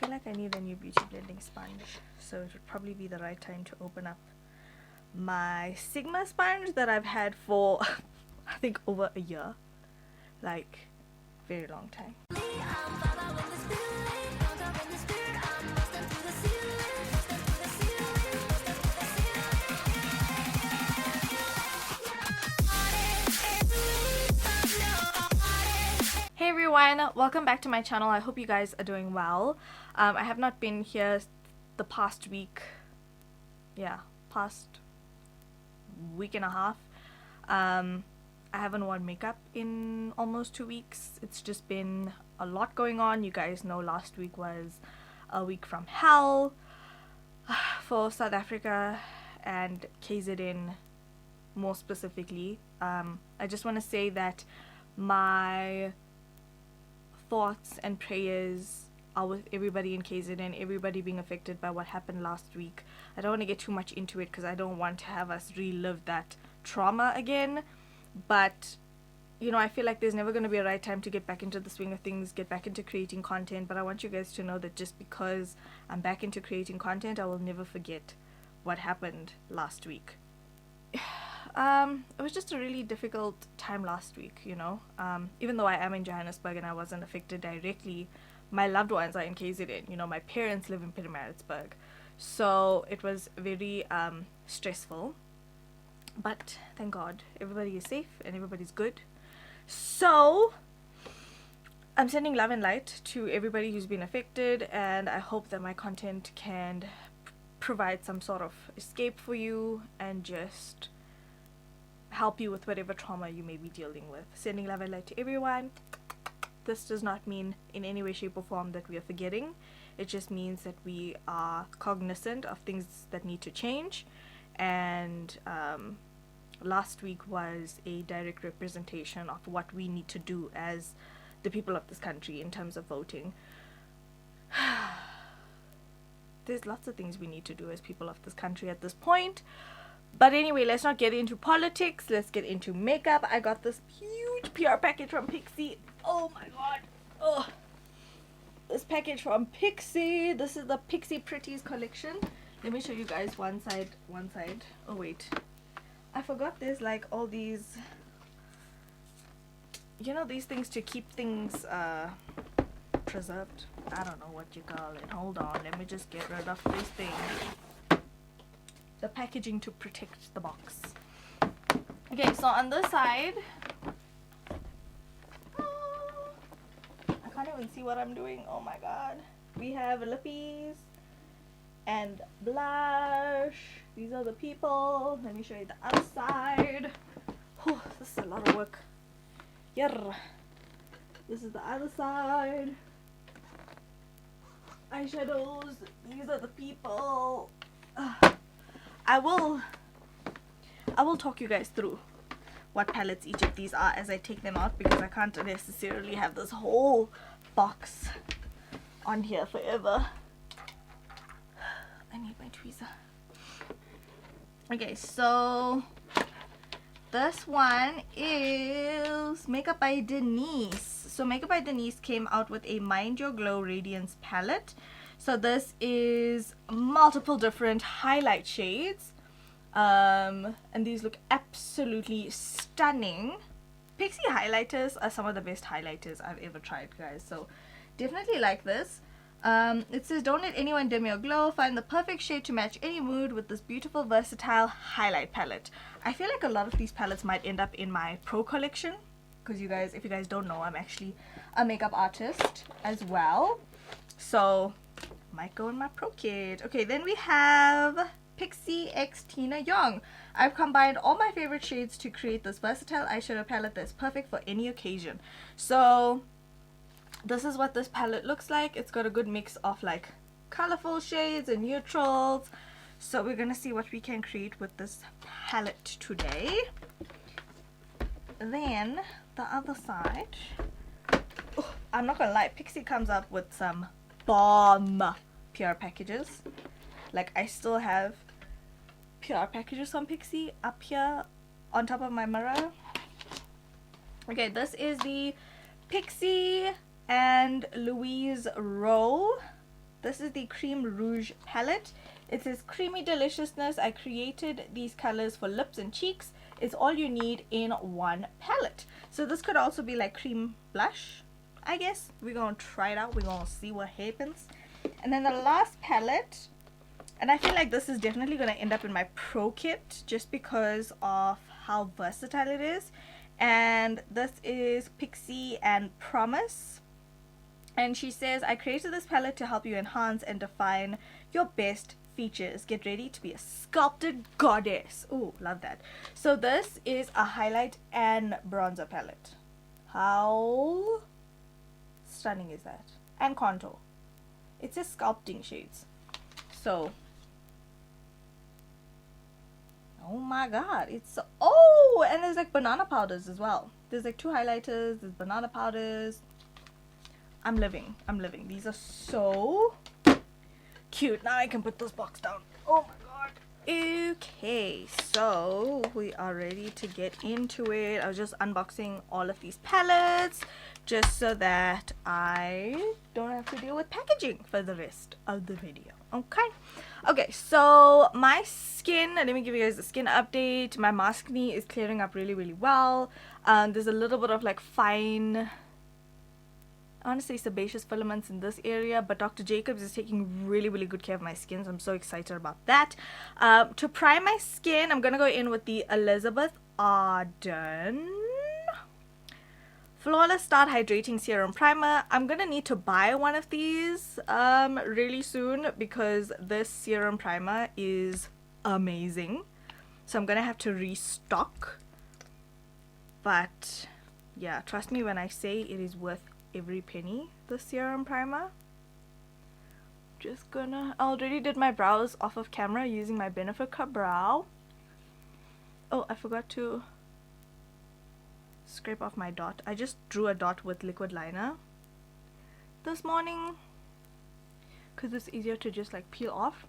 feel like I need a new beauty blending sponge, so it would probably be the right time to open up my Sigma sponge that I've had for I think over a year, like very long time. Hey everyone, welcome back to my channel. I hope you guys are doing well. I have not been here the past week. Past week and a half. I haven't worn makeup in almost 2 weeks. It's just been a lot going on. You guys know last week was a week from hell for South Africa and KZN more specifically. I just want to say that my thoughts and prayers are with everybody in KZN, everybody being affected by what happened last week. I don't want to get too much into it because I don't want to have us relive that trauma again, but you know, I feel like there's never going to be a right time to get back into the swing of things, get back into creating content. But I want you guys to know that just because I'm back into creating content, I will never forget what happened last week. It was just a really difficult time last week, you know. Even though I am in Johannesburg and I wasn't affected directly, my loved ones are in KZN. You know, my parents live in Pietermaritzburg, so it was very stressful. But thank God everybody is safe and everybody's good. So I'm sending love and light to everybody who's been affected, and I hope that my content can provide some sort of escape for you and just help you with whatever trauma you may be dealing with. Sending love and light to everyone. This does not mean in any way, shape or form that we are forgetting. It just means that we are cognizant of things that need to change. And last week was a direct representation of what we need to do as the people of this country in terms of voting. There's lots of things we need to do as people of this country at this point. But anyway, let's not get into politics. Let's get into makeup. I got this huge PR package from Pixi. Oh my god. Oh, this package from Pixi. This is the Pixi Pretties collection. Let me show you guys one side. Oh wait, I forgot there's like all these, you know, these things to keep things preserved. I don't know what you call it. Hold on, let me just get rid of this thing. The packaging to protect the box. Okay, so on this side, I can't even see what I'm doing. Oh my god. We have lippies and blush. These are the people. Let me show you the other side. Whew, this is a lot of work. Yeah. This is the other side. Eyeshadows. These are the people. I will talk you guys through what palettes each of these are as I take them out, because I can't necessarily have this whole box on here forever. I need my tweezer. Okay, so this one is Makeup by Denise. So Makeup by Denise came out with a Mind Your Glow Radiance palette. So this is multiple different highlight shades, and these look absolutely stunning. Pixi highlighters are some of the best highlighters I've ever tried, guys, so definitely like this. It says, don't let anyone dim your glow. Find the perfect shade to match any mood with this beautiful versatile highlight palette. I feel like a lot of these palettes might end up in my pro collection, because you guys, if you guys don't know, I'm actually a makeup artist as well, so might go in my pro kit. Okay, then we have Pixi X Tina Young. I've combined all my favorite shades to create this versatile eyeshadow palette that's perfect for any occasion. So this is what this palette looks like. It's got a good mix of like colorful shades and neutrals. So we're gonna see what we can create with this palette today. Then the other side, oh, I'm not gonna lie, Pixi comes up with some bomb PR packages. Like, I still have PR packages from Pixi up here on top of my mirror. Okay, this is the Pixi and Louise Rowe This is the Cream Rouge palette. It says creamy deliciousness. I created these colors for lips and cheeks. It's all you need in one palette. So this could also be like cream blush, I guess. We're gonna try it out. We're gonna see what happens. And then the last palette, and I feel like this is definitely gonna end up in my pro kit just because of how versatile it is. And this is Pixi and Promise. And she says, I created this palette to help you enhance and define your best features. Get ready to be a sculpted goddess. Ooh, love that. So this is a highlight and bronzer palette. How stunning is that? And contour. It says sculpting shades. So, oh my god, it's so, oh, and there's like banana powders as well. There's like 2 highlighters, there's banana powders. I'm living. These are so cute. Now I can put this box down. Oh my god. Okay, so we are ready to get into it. I was just unboxing all of these palettes just so that I don't have to deal with packaging for the rest of the video. Okay, so my skin, let me give you guys a skin update. My maskne is clearing up really well. There's a little bit of like fine, I want to say sebaceous filaments in this area, but Dr. Jacobs is taking really good care of my skin, so I'm so excited about that. To prime my skin, I'm going to go in with the Elizabeth Arden Flawless Start Hydrating Serum Primer. I'm going to need to buy one of these really soon because this serum primer is amazing. So I'm going to have to restock. But yeah, trust me when I say it is worth every penny, the serum primer. Just gonna, I already did my brows off of camera using my Benefit Cup brow. Oh, I forgot to scrape off my dot. I just drew a dot with liquid liner this morning because it's easier to just like peel off.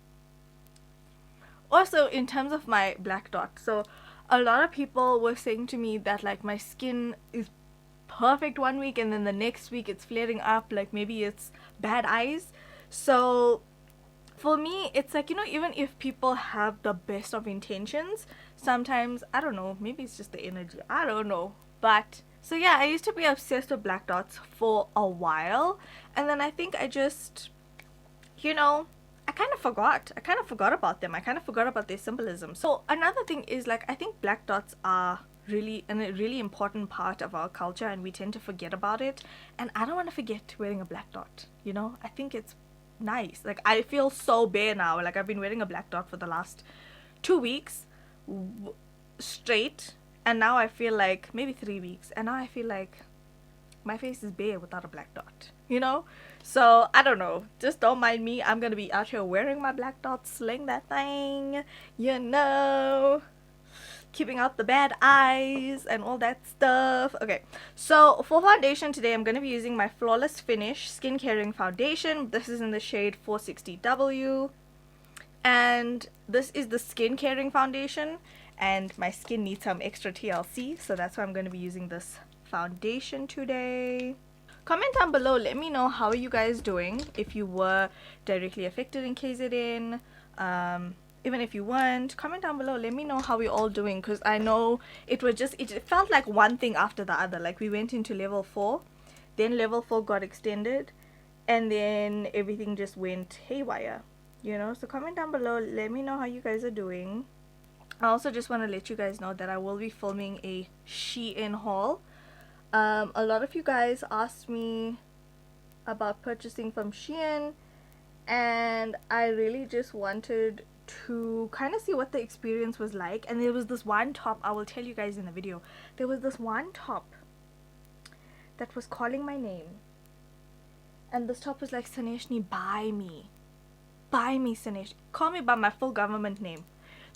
Also, in terms of my black dot, so a lot of people were saying to me that like my skin is perfect one week and then the next week it's flaring up, like maybe it's bad eyes. So for me, it's like, you know, even if people have the best of intentions, sometimes, I don't know, maybe it's just the energy, I don't know. But so yeah, I used to be obsessed with black dots for a while, and then I think I just, you know, I kind of forgot about them. I kind of forgot about their symbolism. So another thing is, like, I think black dots are a really important part of our culture, and we tend to forget about it, and I don't want to forget wearing a black dot, you know. I think it's nice. Like, I feel so bare now. Like, I've been wearing a black dot for the last 2 weeks straight, and now I feel like maybe 3 weeks, and now I feel like my face is bare without a black dot, you know. So I don't know, just don't mind me. I'm gonna be out here wearing my black dot, sling that thing, you know, keeping out the bad eyes and all that stuff. Okay, so for foundation today, I'm going to be using my Flawless Finish Skin Caring Foundation. This is in the shade 460W, and this is the Skin Caring Foundation, and my skin needs some extra TLC, so that's why I'm going to be using this foundation today. Comment down below, let me know how are you guys doing, if you were directly affected in KZN. Even if you weren't, comment down below, let me know how we're all doing, because I know it was just, it felt like one thing after the other. Like, we went into level 4, then level 4 got extended, and then everything just went haywire, you know. So comment down below, let me know how you guys are doing. I also just want to let you guys know that I will be filming a Shein haul. A lot of you guys asked me about purchasing from Shein, and I really just wanted to kind of see what the experience was like. And there was this one top, I will tell you guys in the video, there was this one top that was calling my name, and this top was like, Saneshni, buy me Sanesh, call me by my full government name.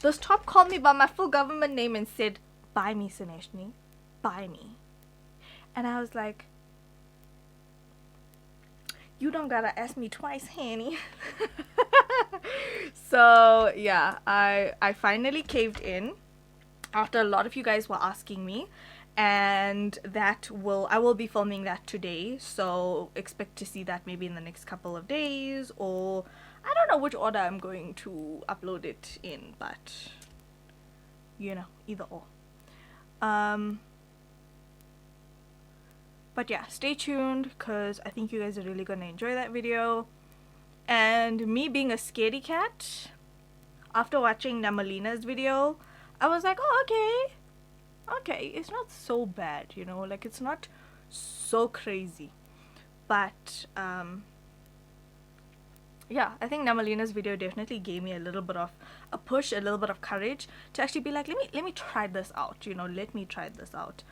This top called me by my full government name and said, buy me Saneshni, buy me. And I was like, you don't gotta ask me twice, honey. So yeah, I finally caved in after a lot of you guys were asking me, and I will be filming that today, so expect to see that maybe in the next couple of days, or I don't know which order I'm going to upload it in, but you know, either or. But yeah, stay tuned because I think you guys are really gonna enjoy that video. And me being a scaredy cat, after watching Namalina's video, I was like, oh, okay, it's not so bad, you know, like it's not so crazy. But yeah, I think Namalina's video definitely gave me a little bit of a push, a little bit of courage to actually be like, let me try this out, you know, let me try this out.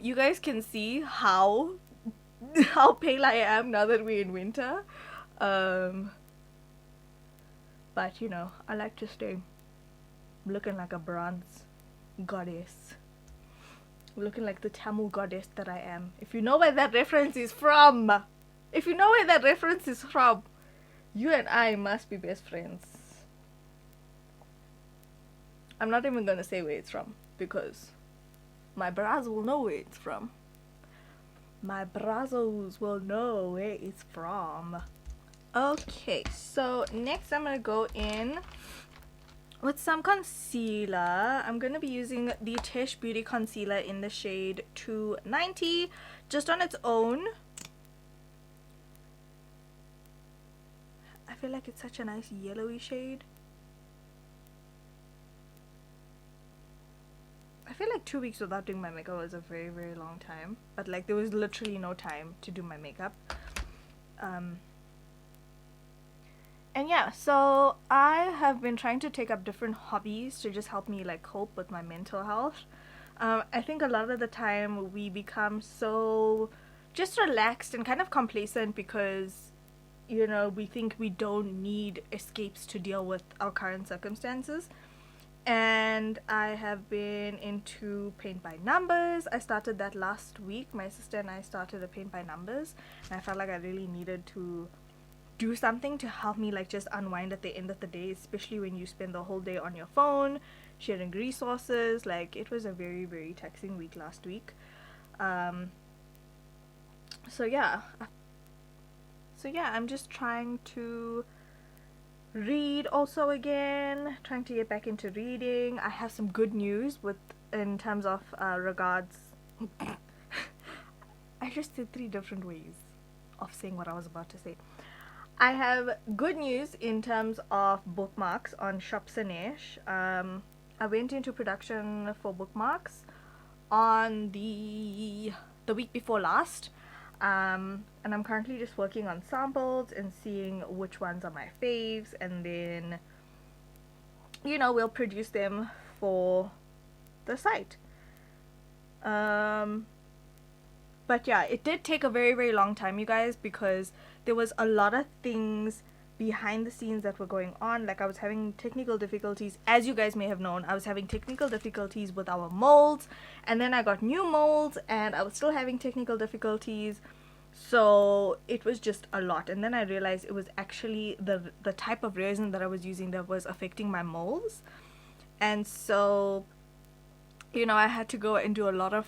You guys can see how pale I am now that we're in winter. But you know, I like to stay looking like a bronze goddess, looking like the Tamil goddess that I am. If you know where that reference is from, you and I must be best friends. I'm not even gonna say where it's from because my bras will know where it's from. My brazos will know where it's from. Okay, so next I'm gonna go in with some concealer. I'm gonna be using the Tesh Beauty Concealer in the shade 290, just on its own. I feel like it's such a nice yellowy shade. I feel like 2 weeks without doing my makeup was a very, very long time. But like there was literally no time to do my makeup. And yeah, so I have been trying to take up different hobbies to just help me like cope with my mental health. I think a lot of the time we become so just relaxed and kind of complacent because, you know, we think we don't need escapes to deal with our current circumstances. And I have been into paint by numbers. I started that last week. My sister and I started a paint by numbers, and I felt like I really needed to do something to help me like just unwind at the end of the day, especially when you spend the whole day on your phone sharing resources. Like it was a very, very taxing week last week. So yeah, I'm just trying to read also again, trying to get back into reading. I have some good news in terms of regards. I just did 3 different ways of saying what I was about to say. I have good news in terms of bookmarks on Shop Sanesh. I went into production for bookmarks on the week before last. And I'm currently just working on samples and seeing which ones are my faves, and then, you know, we'll produce them for the site. But yeah, it did take a very, very long time, you guys, because there was a lot of things behind the scenes that were going on. Like I was having technical difficulties, as you guys may have known. I was having technical difficulties with our molds, and then I got new molds and I was still having technical difficulties. So it was just a lot, and then I realized it was actually the type of resin that I was using that was affecting my molds. And so, you know, I had to go and do a lot of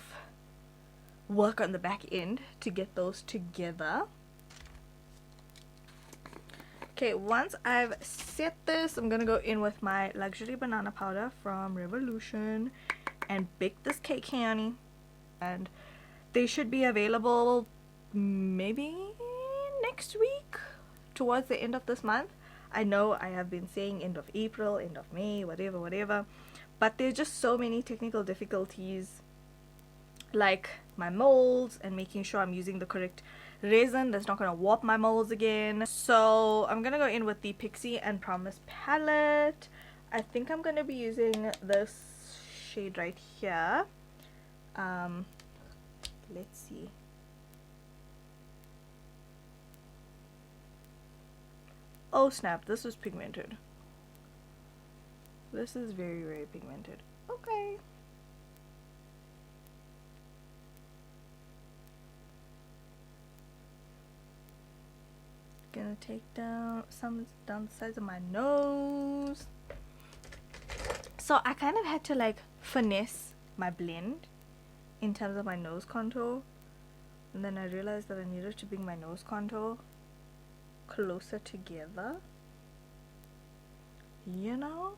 work on the back end to get those together. Okay, once I've set this, I'm gonna go in with my luxury banana powder from Revolution and bake this cake, honey. And they should be available maybe next week, towards the end of this month. I know I have been saying end of April, end of May, whatever, but there's just so many technical difficulties, like my molds and making sure I'm using the correct resin that's not going to warp my molds again. So I'm gonna go in with the Pixi and Promise palette. I think I'm gonna be using this shade right here. Let's see. Oh snap, this was pigmented. This is very, very pigmented. Okay. Gonna take down some down the sides of my nose. So I kind of had to like finesse my blend in terms of my nose contour, and then I realized that I needed to bring my nose contour closer together, you know.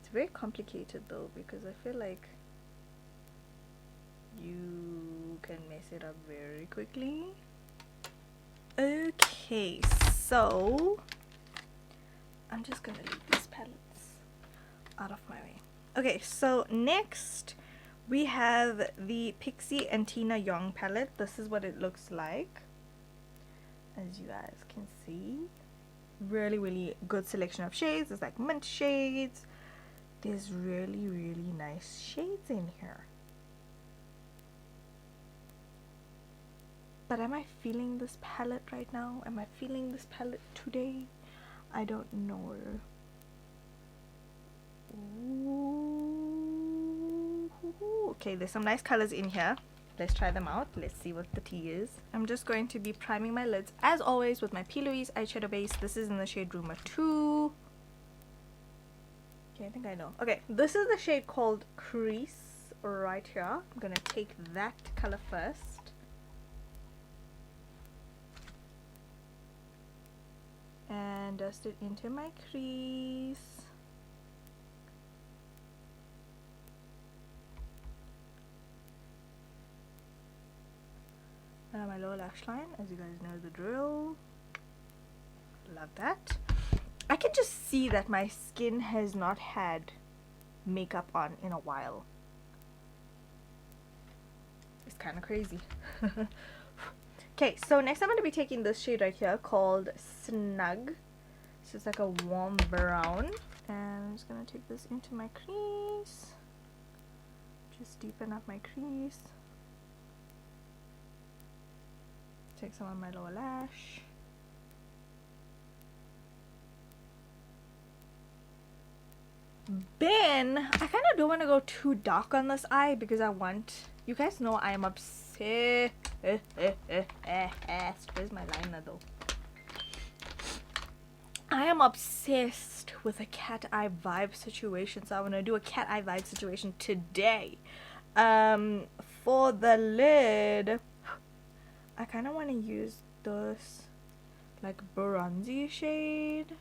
It's very complicated though, because I feel like you can mess it up very quickly. Okay, so I'm just gonna leave these palettes out of my way. Okay, so next we have the Pixi and Tina Young palette. This is what it looks like, as you guys can see. Really good selection of shades. There's like mint shades. There's really nice shades in here. But am I feeling this palette right now? Am I feeling this palette today? I don't know. Ooh. Okay, there's some nice colors in here. Let's try them out. Let's see what the tea is. I'm just going to be priming my lids as always with my P. Louise eyeshadow base. This is in the shade Rumor 2. Okay, I think I know. Okay, this is the shade called Crease right here. I'm gonna take that color first. And dust it into my crease. And my lower lash line, as you guys know the drill. Love that. I can just see that my skin has not had makeup on in a while. It's kind of crazy. Okay, so next I'm going to be taking this shade right here called Snug. So it's like a warm brown. And I'm just going to take this into my crease. Just deepen up my crease. Take some on my lower lash. Then, I kind of don't want to go too dark on this eye because I want... You guys know I am obsessed. Where's my liner though? I am obsessed with a cat eye vibe situation, so I want to do a cat eye vibe situation today. For the lid, I kind of want to use this like bronzy shade.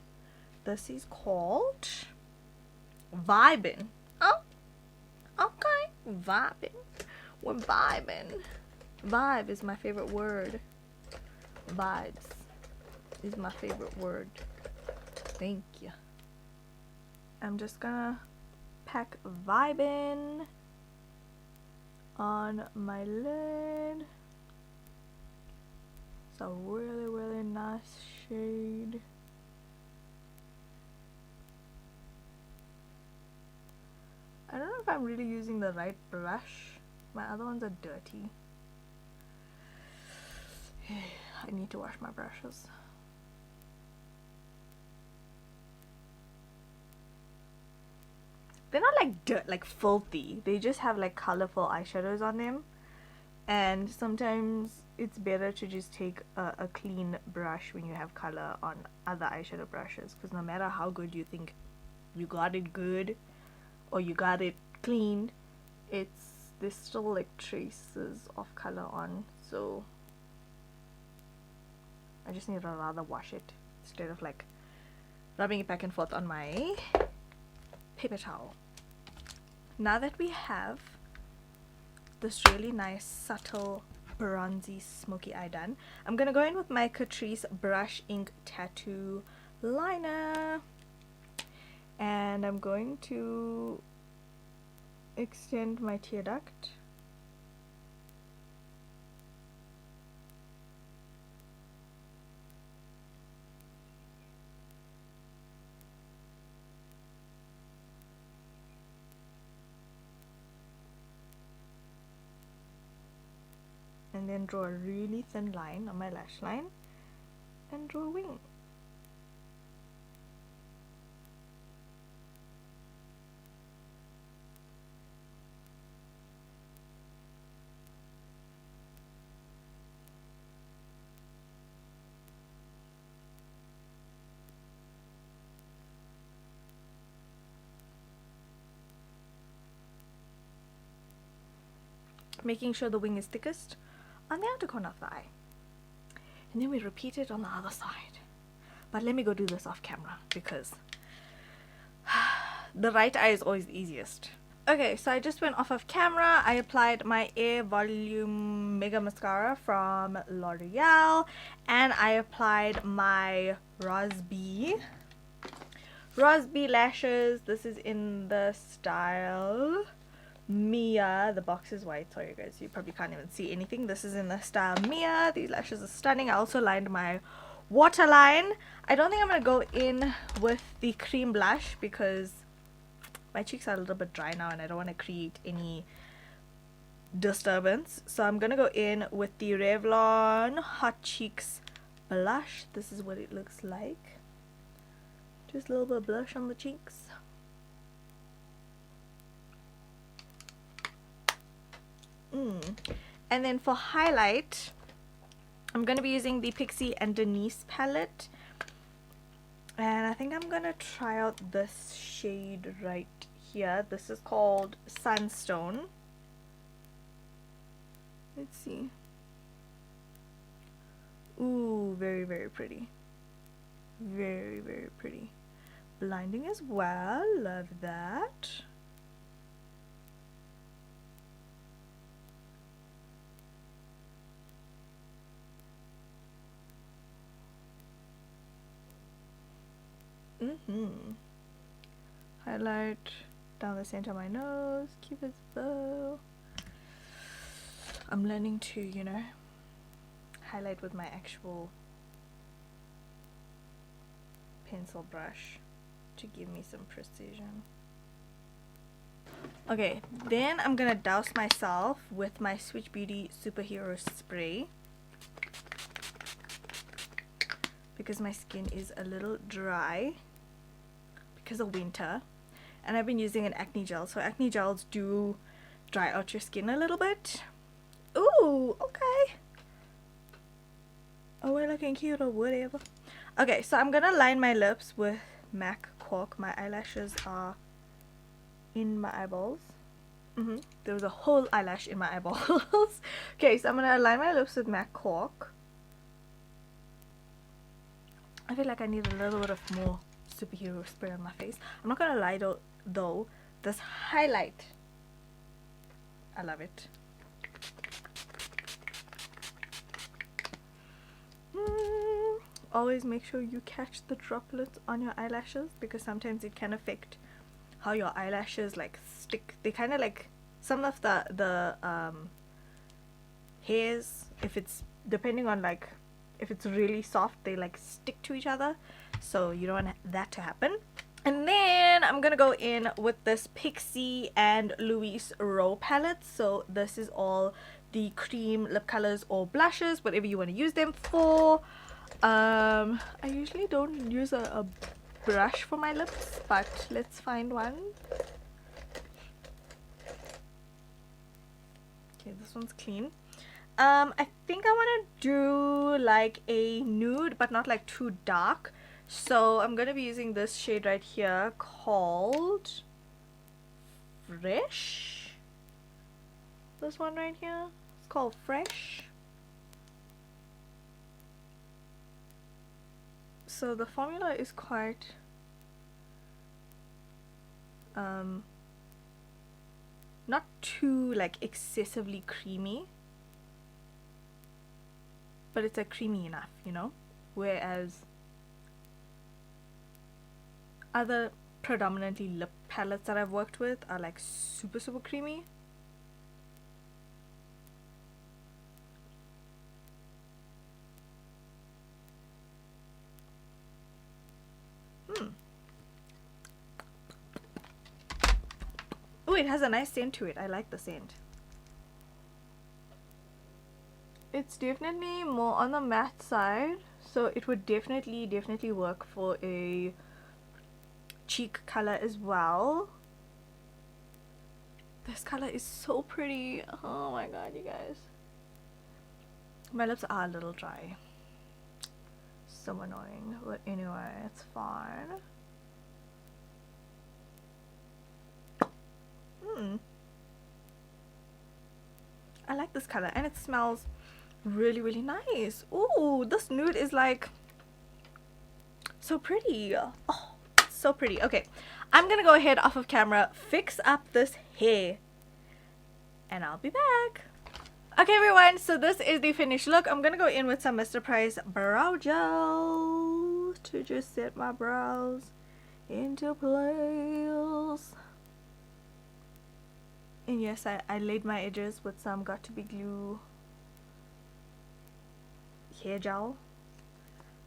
This is called Vibin'. Oh, okay, vibin'. We're vibing. Vibe is my favorite word. Vibes is my favorite word. Thank you. I'm just gonna pack Vibin' on my lid. It's a really nice shade. I don't know if I'm really using the right brush. My other ones are dirty. I need to wash my brushes. They're not like dirt, like filthy. They just have like colorful eyeshadows on them. And sometimes it's better to just take a clean brush when you have color on other eyeshadow brushes. Because no matter how good you think you got it good or you got it cleaned, there's still like traces of color on, so I just need to rather wash it instead of like rubbing it back and forth on my paper towel. Now that we have this really nice subtle bronzy smoky eye done, I'm gonna go in with my Catrice Brush Ink Tattoo Liner, and I'm going to extend my tear duct. And then draw a really thin line on my lash line and draw a wing. making sure the wing is thickest on the outer corner of the eye. And then we repeat it on the other side. But let me go do this off camera because the right eye is always the easiest. Okay, so I just went off of camera. I applied my Air Volume Mega Mascara from L'Oreal, and I applied my Rosby lashes. This is in the style Mia. The box is white, sorry guys, you probably can't even see anything. This is in the style Mia. These lashes are stunning. I also lined my waterline. I don't think I'm gonna go in with the cream blush because my cheeks are a little bit dry now and I don't want to create any disturbance. So I'm gonna go in with the Revlon Hot Cheeks blush. This is what it looks like. Just a little bit of blush on the cheeks. And then for highlight, I'm going to be using the Pixi and Denise palette. And I think I'm going to try out this shade right here. This is called Sunstone. Let's see. Ooh, very, very pretty. Very, very pretty. Blinding as well. Love that. Highlight down the center of my nose. Cupid's bow. I'm learning to, you know, highlight with my actual pencil brush to give me some precision. Okay, then I'm gonna douse myself with my Switch Beauty Superhero Spray because my skin is a little dry because of winter, and I've been using an acne gel, so acne gels do dry out your skin a little bit. Ooh, okay. Oh, we're looking cute or whatever. Okay, so I'm gonna line my lips with MAC Cork. My eyelashes are in my eyeballs. There was a whole eyelash in my eyeballs. Okay, so I'm gonna line my lips with MAC Cork. I feel like I need a little bit of more superhero spray on my face. I'm not gonna lie though, this highlight, I love it. Always make sure you catch the droplets on your eyelashes because sometimes it can affect how your eyelashes like stick. They kind of like, some of the hairs, if it's depending on like if it's really soft, they like stick to each other, so you don't want that to happen. And then I'm gonna go in with this Pixi and Louise Rowe palette. So this is all the cream lip colors or blushes, whatever you want to use them for. I usually don't use a brush for my lips, but let's find one. Okay, this one's clean. I think I want to do like a nude but not like too dark, so I'm gonna be using this shade right here called Fresh. This one right here, it's called Fresh. So the formula is quite not too like excessively creamy, but it's like creamy enough, you know, whereas other predominantly lip palettes that I've worked with are like super creamy. Oh, it has a nice scent to it. I like the scent. It's definitely more on the matte side, so it would definitely work for a cheek color as well. This color is so pretty. Oh my god, you guys. My lips are a little dry. So annoying, but anyway, it's fine. I like this color, and it smells really, really nice. Ooh, this nude is like so pretty. Oh, so pretty. Okay, I'm gonna go ahead off of camera, fix up this hair, and I'll be back. Okay everyone, so this is the finished look. I'm gonna go in with some Mr. Price brow gel to just set my brows into place. And yes, I laid my edges with some Got To Be Glue hair gel.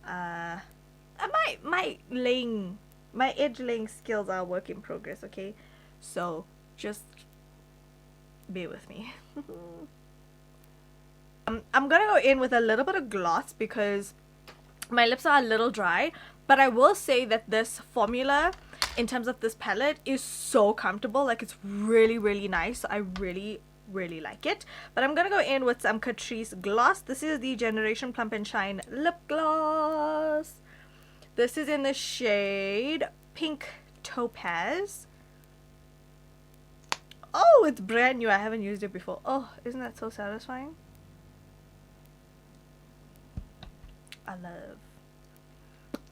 My edge laying skills are a work in progress, okay? So just bear with me. I'm gonna go in with a little bit of gloss because my lips are a little dry, but I will say that this formula in terms of this palette is so comfortable. Like, it's really, really nice. I really, really like it. But I'm gonna go in with some Catrice gloss. This is the Generation Plump and Shine lip gloss. This is in the shade Pink Topaz. Oh, it's brand new. I haven't used it before. Oh, isn't that so satisfying?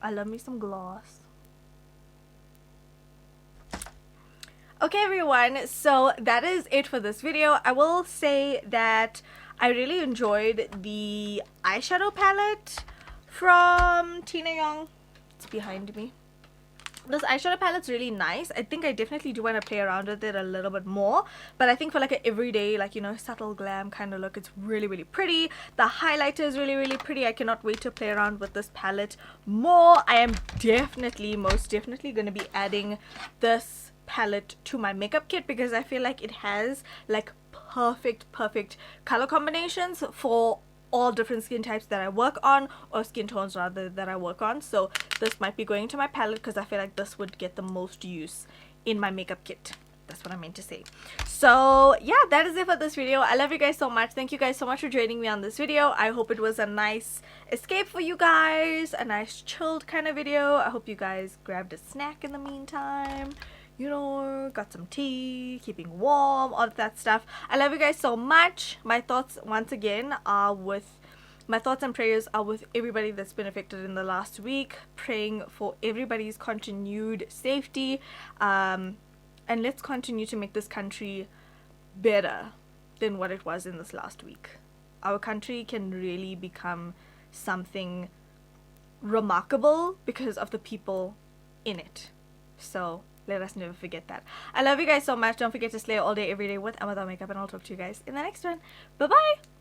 I love me some gloss. Okay everyone, so that is it for this video. I will say that I really enjoyed the eyeshadow palette from Tina Young. It's behind me. This eyeshadow palette's really nice. I think I definitely do want to play around with it a little bit more, but I think for like an everyday, like, you know, subtle glam kind of look, it's really, really pretty. The highlighter is really, really pretty. I cannot wait to play around with this palette more. I am definitely, most definitely going to be adding this palette to my makeup kit because I feel like it has like perfect color combinations for all different skin types that I work on, or skin tones rather, that I work on. So this might be going to my palette because I feel like this would get the most use in my makeup kit. That's what I meant to say. So yeah, that is it for this video. I love you guys so much. Thank you guys so much for joining me on this video. I hope it was a nice escape for you guys, a nice chilled kind of video. I hope you guys grabbed a snack in the meantime, you know, got some tea, keeping warm, all of that stuff. I love you guys so much. My thoughts, once again, are with, my thoughts and prayers are with everybody that's been affected in the last week. Praying for everybody's continued safety. And let's continue to make this country better than what it was in this last week. Our country can really become something remarkable because of the people in it. So let us never forget that. I love you guys so much. Don't forget to slay all day, every day with and without makeup, and I'll talk to you guys in the next one. Bye bye.